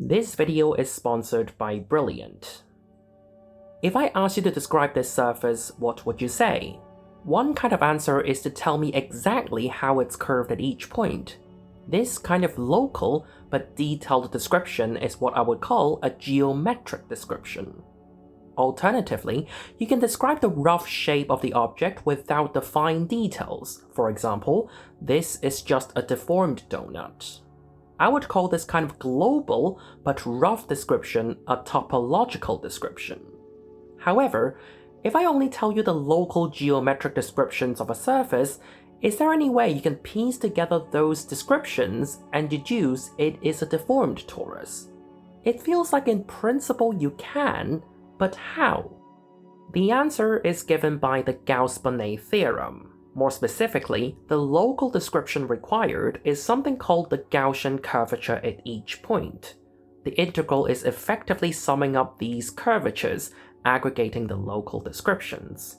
This video is sponsored by Brilliant. If I ask you to describe this surface, what would you say? One kind of answer is to tell me exactly how it's curved at each point. This kind of local but detailed description is what I would call a geometric description. Alternatively, you can describe the rough shape of the object without the fine details. For example, this is just a deformed donut. I would call this kind of global but rough description a topological description. However, if I only tell you the local geometric descriptions of a surface, is there any way you can piece together those descriptions and deduce it is a deformed torus? It feels like in principle you can, but how? The answer is given by the Gauss-Bonnet theorem. More specifically, the local description required is something called the Gaussian curvature at each point. The integral is effectively summing up these curvatures, aggregating the local descriptions.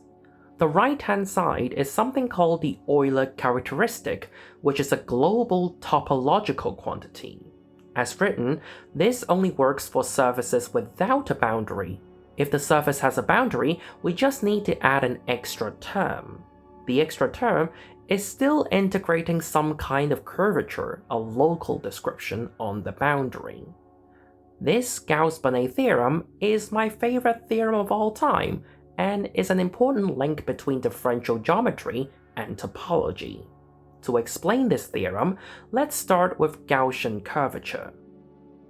The right-hand side is something called the Euler characteristic, which is a global topological quantity. As written, this only works for surfaces without a boundary. If the surface has a boundary, we just need to add an extra term. The extra term is still integrating some kind of curvature, a local description on the boundary. This Gauss-Bonnet theorem is my favorite theorem of all time, and is an important link between differential geometry and topology. To explain this theorem, let's start with Gaussian curvature.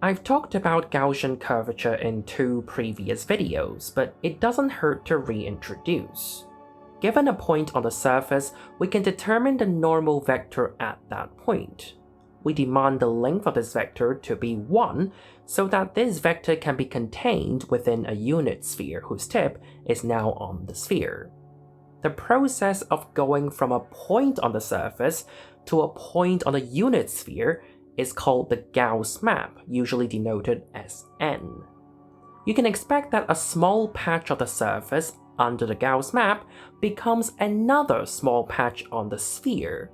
I've talked about Gaussian curvature in 2 previous videos, but it doesn't hurt to reintroduce. Given a point on the surface, we can determine the normal vector at that point. We demand the length of this vector to be 1, so that this vector can be contained within a unit sphere whose tip is now on the sphere. The process of going from a point on the surface to a point on a unit sphere is called the Gauss map, usually denoted as n. You can expect that a small patch of the surface under the Gauss map becomes another small patch on the sphere.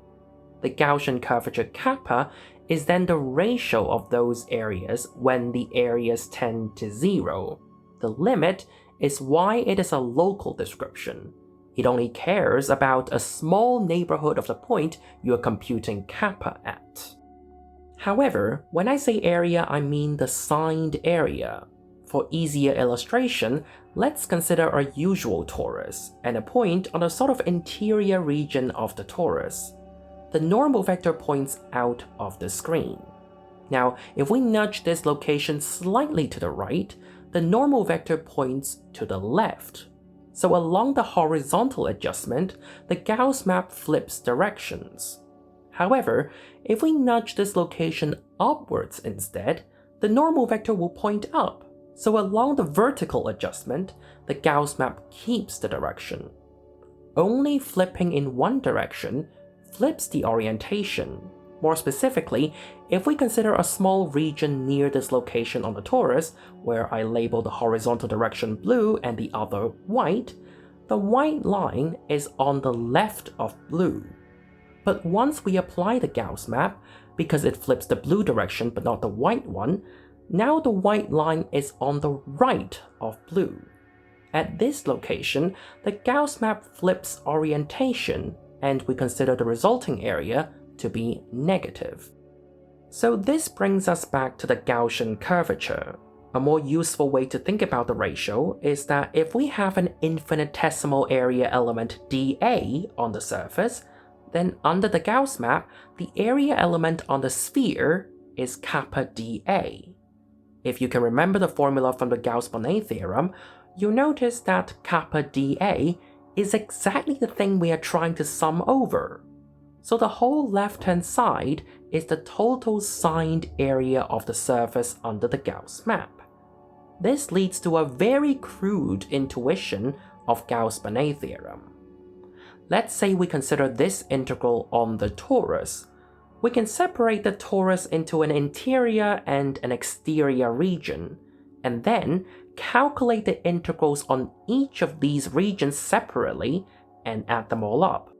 The Gaussian curvature kappa is then the ratio of those areas when the areas tend to 0. The limit is why it is a local description. It only cares about a small neighborhood of the point you are computing kappa at. However, when I say area, I mean the signed area. For easier illustration, let's consider a usual torus, and a point on a sort of interior region of the torus. The normal vector points out of the screen. Now, if we nudge this location slightly to the right, the normal vector points to the left. So along the horizontal adjustment, the Gauss map flips directions. However, if we nudge this location upwards instead, the normal vector will point up. So along the vertical adjustment, the Gauss map keeps the direction. Only flipping in one direction flips the orientation. More specifically, if we consider a small region near this location on the torus, where I label the horizontal direction blue and the other white, the white line is on the left of blue. But once we apply the Gauss map, because it flips the blue direction but not the white one, now the white line is on the right of blue. At this location, the Gauss map flips orientation, and we consider the resulting area to be negative. So this brings us back to the Gaussian curvature. A more useful way to think about the ratio is that if we have an infinitesimal area element dA on the surface, then under the Gauss map, the area element on the sphere is kappa dA. If you can remember the formula from the Gauss-Bonnet theorem, you'll notice that kappa dA is exactly the thing we are trying to sum over. So the whole left-hand side is the total signed area of the surface under the Gauss map. This leads to a very crude intuition of Gauss-Bonnet theorem. Let's say we consider this integral on the torus. We can separate the torus into an interior and an exterior region, and then calculate the integrals on each of these regions separately and add them all up.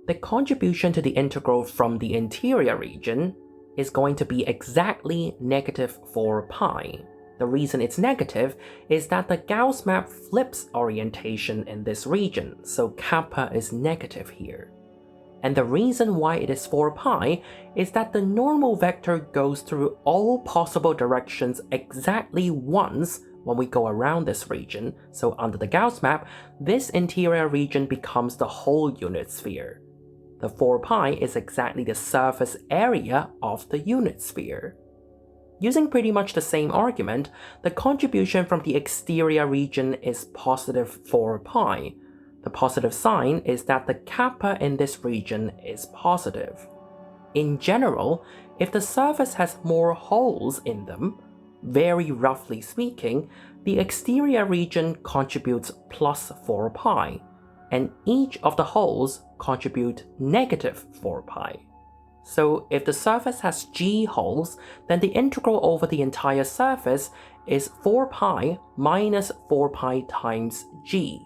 The contribution to the integral from the interior region is going to be exactly negative 4 pi. The reason it's negative is that the Gauss map flips orientation in this region, so kappa is negative here. And the reason why it is 4 pi is that the normal vector goes through all possible directions exactly once when we go around this region, so under the Gauss map, this interior region becomes the whole unit sphere. The 4 pi is exactly the surface area of the unit sphere. Using pretty much the same argument, the contribution from the exterior region is positive 4 pi. The positive sign is that the kappa in this region is positive. In general, if the surface has more holes in them, very roughly speaking, the exterior region contributes plus 4 pi, and each of the holes contribute negative 4 pi. So if the surface has g holes, then the integral over the entire surface is 4 pi minus 4 pi times g.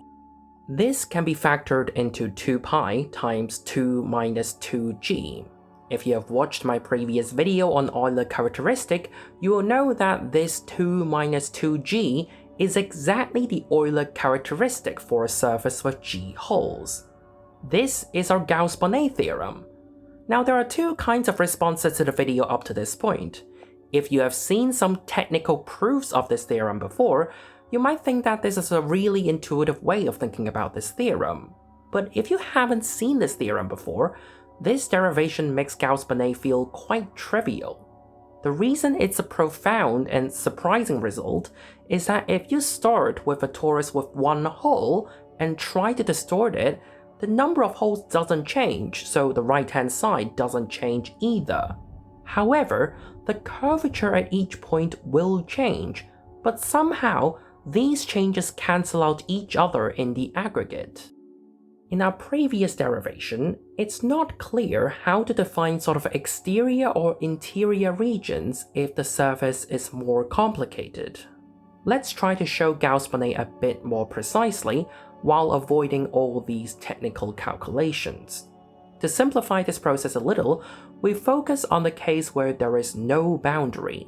This can be factored into 2 pi times 2 minus 2g. If you have watched my previous video on Euler characteristic, you will know that this 2 minus 2g is exactly the Euler characteristic for a surface with g holes. This is our Gauss-Bonnet theorem. Now there are two kinds of responses to the video up to this point. If you have seen some technical proofs of this theorem before, you might think that this is a really intuitive way of thinking about this theorem. But if you haven't seen this theorem before, this derivation makes Gauss-Bonnet feel quite trivial. The reason it's a profound and surprising result is that if you start with a torus with one hole and try to distort it, the number of holes doesn't change, so the right-hand side doesn't change either. However, the curvature at each point will change, but somehow these changes cancel out each other in the aggregate. In our previous derivation, it's not clear how to define sort of exterior or interior regions if the surface is more complicated. Let's try to show Gauss-Bonnet a bit more precisely while avoiding all these technical calculations. To simplify this process a little, we focus on the case where there is no boundary.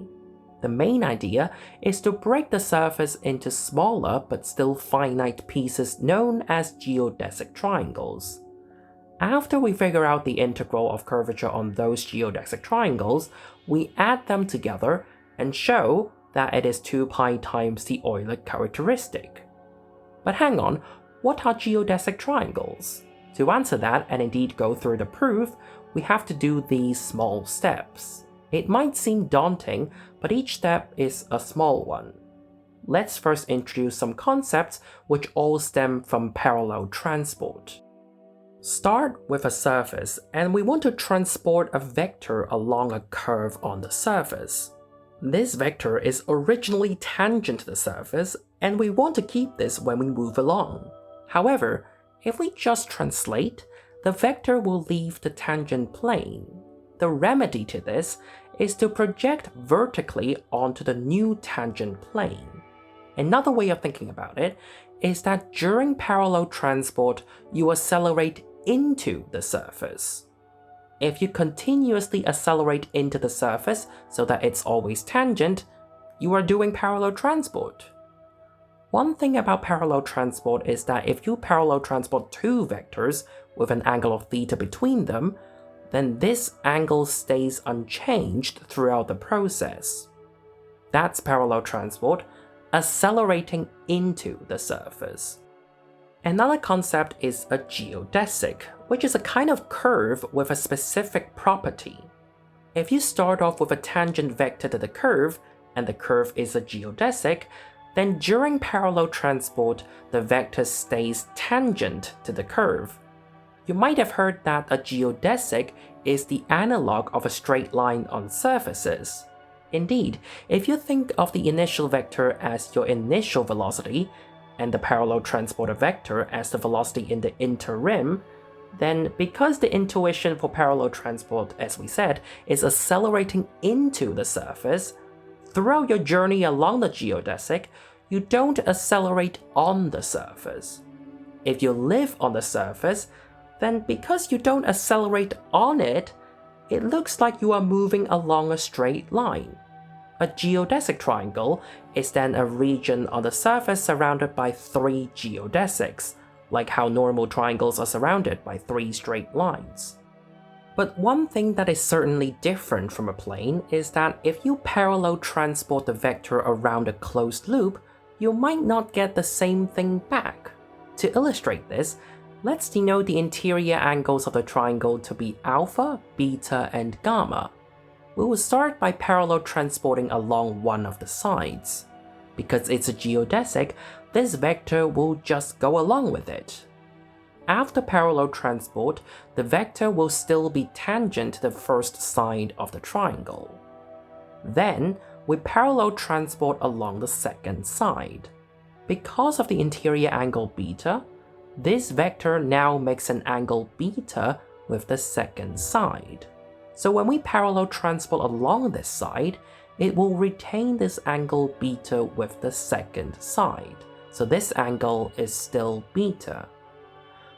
The main idea is to break the surface into smaller but still finite pieces known as geodesic triangles. After we figure out the integral of curvature on those geodesic triangles, we add them together and show that it is 2 pi times the Euler characteristic. But hang on, what are geodesic triangles? To answer that and indeed go through the proof, we have to do these small steps. It might seem daunting, but each step is a small one. Let's first introduce some concepts which all stem from parallel transport. Start with a surface, and we want to transport a vector along a curve on the surface. This vector is originally tangent to the surface, and we want to keep this when we move along. However, if we just translate, the vector will leave the tangent plane. The remedy to this is to project vertically onto the new tangent plane. Another way of thinking about it is that during parallel transport, you accelerate into the surface. If you continuously accelerate into the surface so that it's always tangent, you are doing parallel transport. One thing about parallel transport is that if you parallel transport two vectors with an angle of theta between them, then this angle stays unchanged throughout the process. That's parallel transport, accelerating into the surface. Another concept is a geodesic, which is a kind of curve with a specific property. If you start off with a tangent vector to the curve, and the curve is a geodesic, then during parallel transport, the vector stays tangent to the curve. You might have heard that a geodesic is the analog of a straight line on surfaces. Indeed, if you think of the initial vector as your initial velocity, and the parallel transporter vector as the velocity in the interim, then because the intuition for parallel transport, as we said, is accelerating into the surface, throughout your journey along the geodesic, you don't accelerate on the surface. If you live on the surface, then because you don't accelerate on it, it looks like you are moving along a straight line. A geodesic triangle is then a region on the surface surrounded by 3 geodesics, like how normal triangles are surrounded by 3 straight lines. But one thing that is certainly different from a plane is that if you parallel transport the vector around a closed loop, you might not get the same thing back. To illustrate this, let's denote the interior angles of the triangle to be alpha, beta, and gamma. We will start by parallel transporting along one of the sides. Because it's a geodesic, this vector will just go along with it. After parallel transport, the vector will still be tangent to the first side of the triangle. Then, we parallel transport along the second side. Because of the interior angle beta, this vector now makes an angle beta with the second side. So when we parallel transport along this side, it will retain this angle beta with the second side. So this angle is still beta.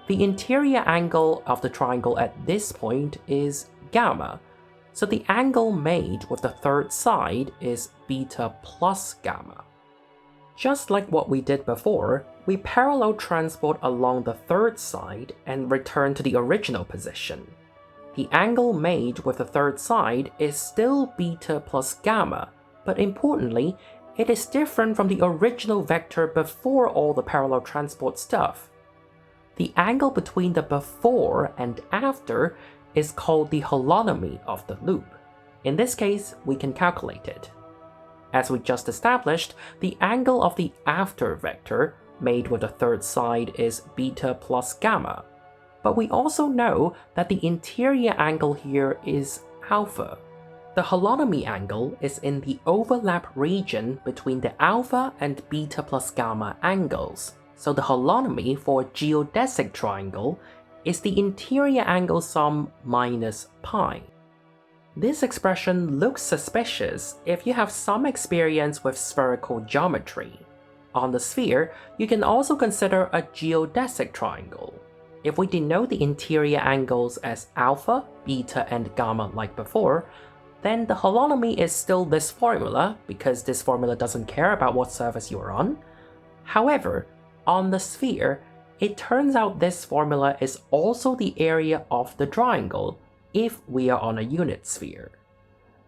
The interior angle of the triangle at this point is gamma. So the angle made with the third side is beta plus gamma. Just like what we did before, we parallel transport along the third side and return to the original position. The angle made with the third side is still beta plus gamma, but importantly, it is different from the original vector before all the parallel transport stuff. The angle between the before and after is called the holonomy of the loop. In this case, we can calculate it. As we just established, the angle of the after vector made with the third side is beta plus gamma. But we also know that the interior angle here is alpha. The holonomy angle is in the overlap region between the alpha and beta plus gamma angles. So the holonomy for a geodesic triangle is the interior angle sum minus pi. This expression looks suspicious if you have some experience with spherical geometry. On the sphere, you can also consider a geodesic triangle. If we denote the interior angles as alpha, beta, and gamma like before, then the holonomy is still this formula because this formula doesn't care about what surface you are on. However, on the sphere, it turns out this formula is also the area of the triangle if we are on a unit sphere.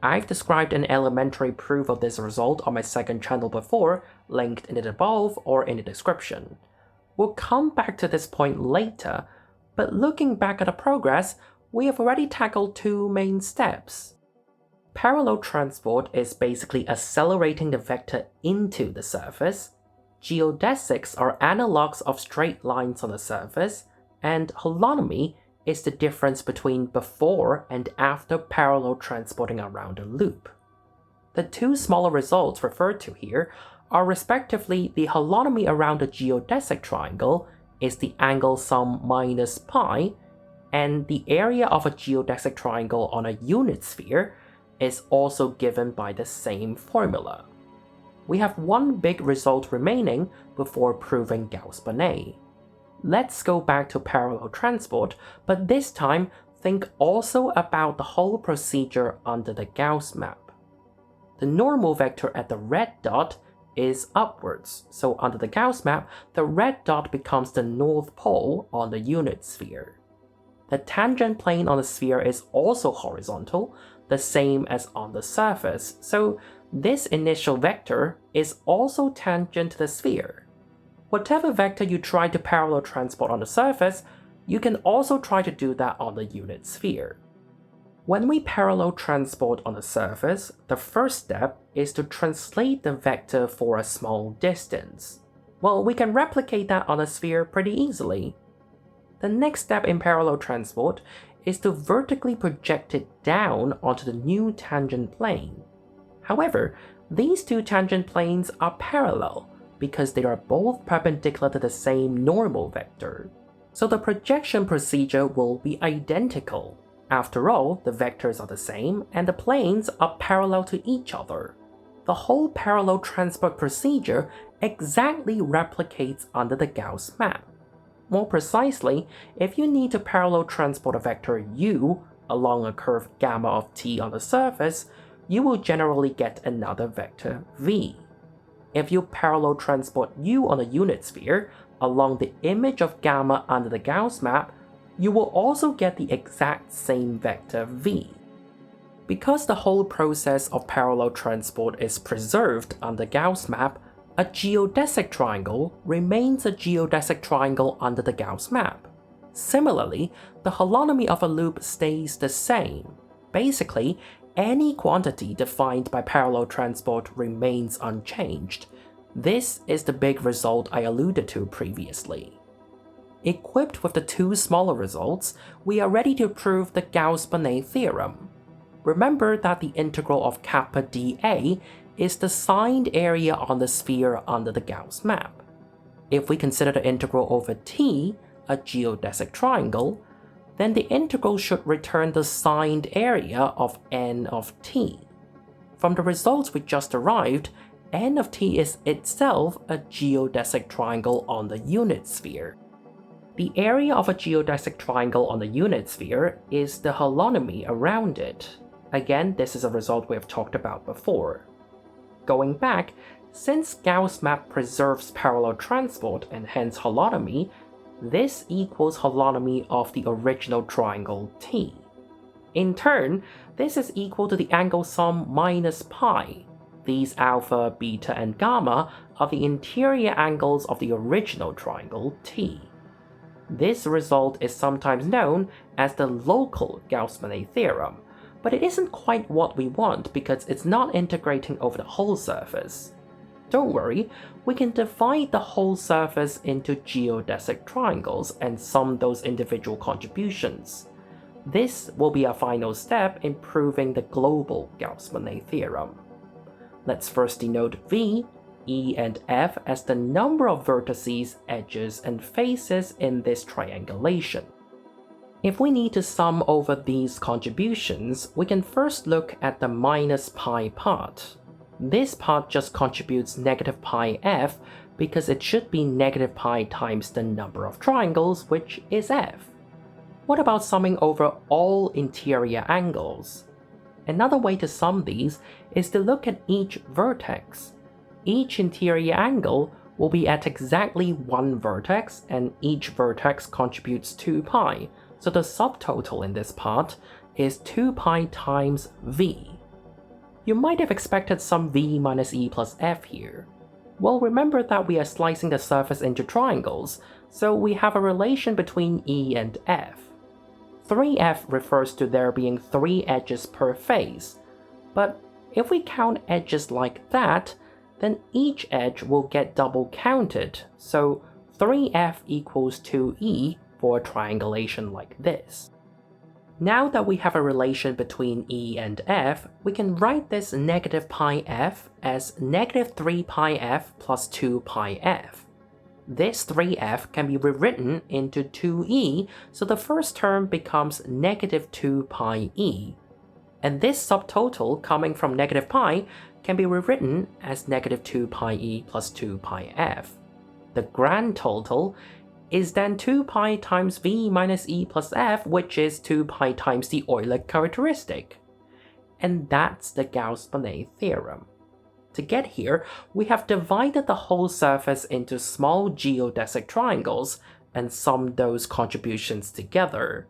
I've described an elementary proof of this result on my second channel before, linked in the above or in the description. We'll come back to this point later, but looking back at the progress, we have already tackled 2 main steps. Parallel transport is basically accelerating the vector into the surface. Geodesics are analogs of straight lines on the surface, and holonomy is the difference between before and after parallel transporting around a loop. The 2 smaller results referred to here are respectively the holonomy around a geodesic triangle is the angle sum minus pi, and the area of a geodesic triangle on a unit sphere is also given by the same formula. We have 1 big result remaining before proving Gauss-Bonnet. Let's go back to parallel transport, but this time think also about the whole procedure under the Gauss map. The normal vector at the red dot is upwards, so under the Gauss map, the red dot becomes the north pole on the unit sphere. The tangent plane on the sphere is also horizontal, the same as on the surface, so this initial vector is also tangent to the sphere. Whatever vector you try to parallel transport on the surface, you can also try to do that on the unit sphere. When we parallel transport on the surface, the first step is to translate the vector for a small distance. Well, we can replicate that on a sphere pretty easily. The next step in parallel transport is to vertically project it down onto the new tangent plane. However, these 2 tangent planes are parallel because they are both perpendicular to the same normal vector. So the projection procedure will be identical. After all, the vectors are the same and the planes are parallel to each other. The whole parallel transport procedure exactly replicates under the Gauss map. More precisely, if you need to parallel transport a vector u along a curve gamma of t on the surface, you will generally get another vector v. If you parallel transport u on a unit sphere along the image of gamma under the Gauss map, you will also get the exact same vector v. Because the whole process of parallel transport is preserved under Gauss map, a geodesic triangle remains a geodesic triangle under the Gauss map. Similarly, the holonomy of a loop stays the same. Basically, any quantity defined by parallel transport remains unchanged. This is the big result I alluded to previously. Equipped with the two smaller results, we are ready to prove the Gauss-Bonnet theorem. Remember that the integral of kappa dA is the signed area on the sphere under the Gauss map. If we consider the integral over t a geodesic triangle, then the integral should return the signed area of n of t. From the results we just derived, n of t is itself a geodesic triangle on the unit sphere. The area of a geodesic triangle on the unit sphere is the holonomy around it. Again, this is a result we have talked about before. Going back, since Gauss map preserves parallel transport and hence holonomy, this equals holonomy of the original triangle T. In turn, this is equal to the angle sum minus pi. These alpha, beta, and gamma are the interior angles of the original triangle T. This result is sometimes known as the local Gauss-Bonnet theorem, but it isn't quite what we want because it's not integrating over the whole surface. Don't worry, we can divide the whole surface into geodesic triangles and sum those individual contributions. This will be our final step in proving the global Gauss-Bonnet theorem. Let's first denote V, E, and F as the number of vertices, edges, and faces in this triangulation. If we need to sum over these contributions, we can first look at the minus pi part. This part just contributes negative pi f because it should be negative pi times the number of triangles, which is f. What about summing over all interior angles? Another way to sum these is to look at each vertex. Each interior angle will be at exactly one vertex, and each vertex contributes 2 pi, so the subtotal in this part is 2 pi times v. You might have expected some v minus e plus f here. Well, remember that we are slicing the surface into triangles, so we have a relation between e and f. 3f refers to there being 3 edges per face, but if we count edges like that, then each edge will get double counted, so 3f equals 2e for a triangulation like this. Now that we have a relation between e and f, we can write this negative pi f as negative 3 pi f plus 2 pi f. This 3f can be rewritten into 2e, so the first term becomes negative 2 pi e. And this subtotal coming from negative pi can be rewritten as negative 2 pi e plus 2 pi f. The grand total is then 2 pi times v minus e plus f, which is 2 pi times the Euler characteristic. And that's the Gauss-Bonnet theorem. To get here, we have divided the whole surface into small geodesic triangles and summed those contributions together.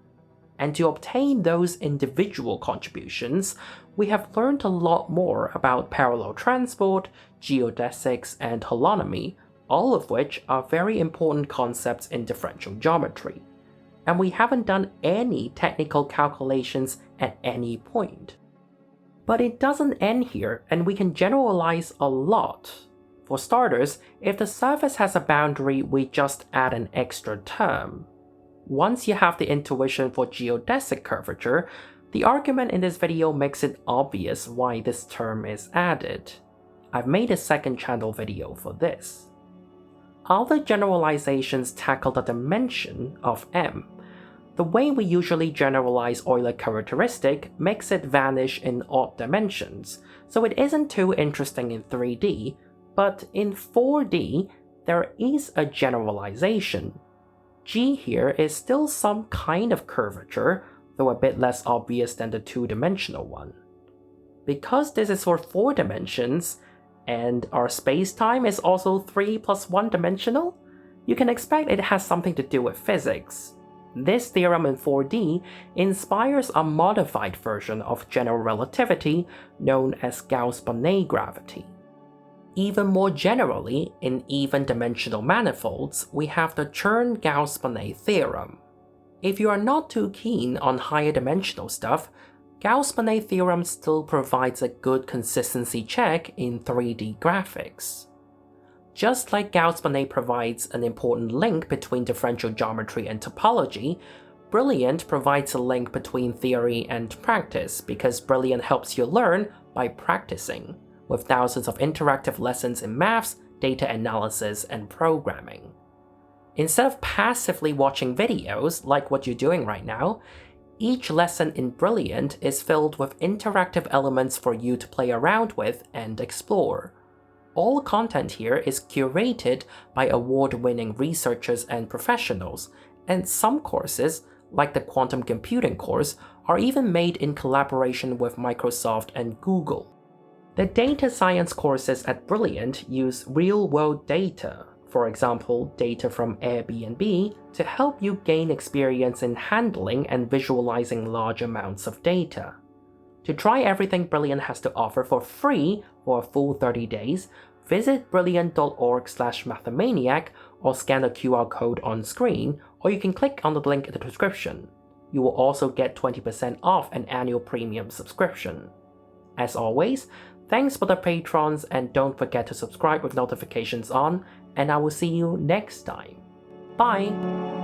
And to obtain those individual contributions, we have learned a lot more about parallel transport, geodesics, and holonomy, all of which are very important concepts in differential geometry. And we haven't done any technical calculations at any point. But it doesn't end here, and we can generalize a lot. For starters, if the surface has a boundary, we just add an extra term. Once you have the intuition for geodesic curvature, the argument in this video makes it obvious why this term is added. I've made a second channel video for this. Other generalizations tackle the dimension of M. The way we usually generalize Euler characteristic makes it vanish in odd dimensions, so it isn't too interesting in 3D, but in 4D, there is a generalization. G here is still some kind of curvature, though a bit less obvious than the two-dimensional one. Because this is for 4 dimensions, and our space-time is also 3 plus 1 dimensional, you can expect it has something to do with physics. This theorem in 4D inspires a modified version of general relativity known as Gauss-Bonnet gravity. Even more generally, in even-dimensional manifolds, we have the Chern-Gauss-Bonnet theorem. If you are not too keen on higher dimensional stuff, Gauss-Bonnet theorem still provides a good consistency check in 3D graphics. Just like Gauss-Bonnet provides an important link between differential geometry and topology, Brilliant provides a link between theory and practice because Brilliant helps you learn by practicing, with thousands of interactive lessons in maths, data analysis, and programming. Instead of passively watching videos like what you're doing right now, each lesson in Brilliant is filled with interactive elements for you to play around with and explore. All content here is curated by award-winning researchers and professionals, and some courses, like the quantum computing course, are even made in collaboration with Microsoft and Google. The data science courses at Brilliant use real-world data, for example, data from Airbnb, to help you gain experience in handling and visualizing large amounts of data. To try everything Brilliant has to offer for free for a full 30 days, visit brilliant.org/mathemaniac or scan the QR code on screen, or you can click on the link in the description. You will also get 20% off an annual premium subscription. As always, thanks for the patrons, and don't forget to subscribe with notifications on, and I will see you next time. Bye!